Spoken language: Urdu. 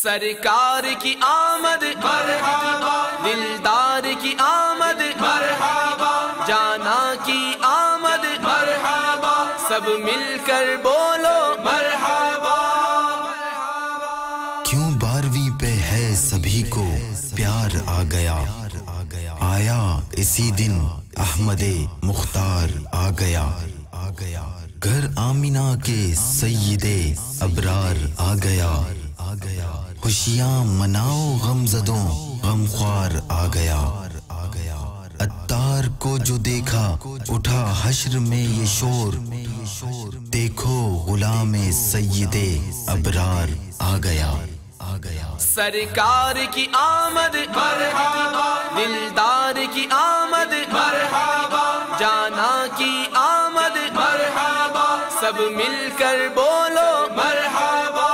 سرکار کی آمد مرحبا، دلدار کی آمد مرحبا، جانا کی آمد مرحبا، سب مل کر بولو مرحبا۔ کیوں 12ویں پہ ہے سبھی کو پیار آ گیا، آیا اسی دن احمد مختار آ گیا، گھر آمینہ کے سید ابرار آ گیا، خوشیاں مناؤ غم زدوں غم خوار آ گیا، عطار کو جو دیکھا اٹھا حشر میں یہ شور، دیکھو غلام سید ابرار آ گیا۔ سرکار کی آمد مرحبا، دلدار کی آمد مرحبا، جانا کی آمد مرحبا، سب مل کر بولو مرحبا۔